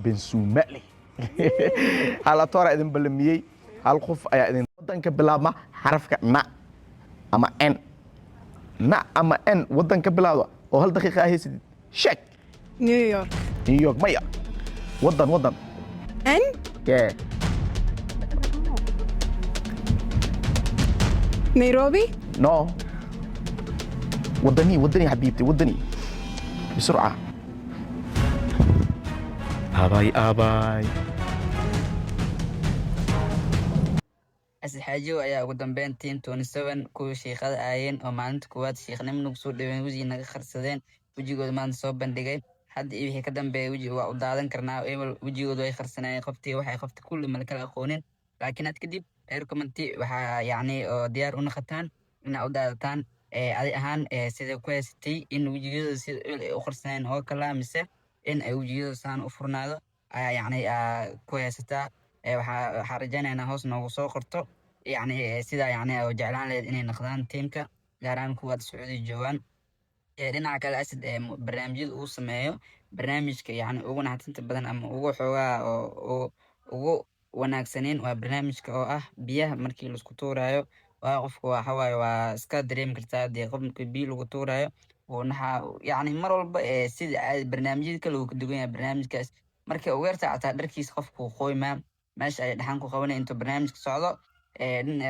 بن سومالي على طارق إذن بلميي هل خوف أيا إذن ودن كبلا ما حرفك نا أما إن نا أما إن ودن كبلا وهل دقيقة هي سيد شك نيويورك. نيويورك ميا ودن ان يا نيروبي. نو ودني حبيبتي ودني بسرعة آباي أسد حاجو أيا ugu dambeyn team 27 kuwii shiiqada aayeen oo maalinta koowaad shiiqnimo nagu soo dhaween wejigii naga kharsadeen wejigooda maanta soo bandhigay hadda iyo wixii ka dambeeya wejiga waa u daadan karnaa ebel wejigooda way kharsanayeen qoftii waxay qofta kulli mala kala aqoonin laakiin had kadib reer commenty waxaa yacni oo diyaar u noqotaan inaa u daadataan adi ahaan sida ku haysatay in wejigooda sida ebel ay u kharsanayeen oo kala mise in ay wejigooda saan u furnaado ayaa yacni ku haysataa waxaa rajaynaynaa hoos noogu soo qorto يعني سيدا يعني أو جعلان ليد إني نقدان تيمكا قاران كواد السعودي جوان dhinaca kale asad barnaamijyada uu sameeyo barnaamijka yani ugu naxatinta badan ama ugu xoogaa oo ugu wanaagsaneen waa barnaamijka oo ah biyaha markii laisku tuurayo waa qofka waxa waaye waa iska dareemi kartaa dee qof markii biyo lagu tuurayo oo naxa yani mar walba sida barnaamijyada kale uu ka duwan yahay barnaamijkaas markii ugu yartaa xataa dharkiisa qofku qoymaa meesha ay dhaxan ku qabanay intuu barnaamijka socdo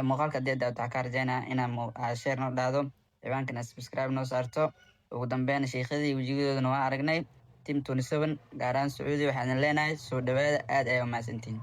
muuqaalka hadii daawata waxaa ka rajaynaa inaa share noo dhaado ciwaankan aad subscribe noo saarto ugu dambeyn sheekadii wejigadoodana waa aragnay team 27 gaar ahaan sacuudi waxaan leenahay soo dhawaada aad ay u mahadsantihiin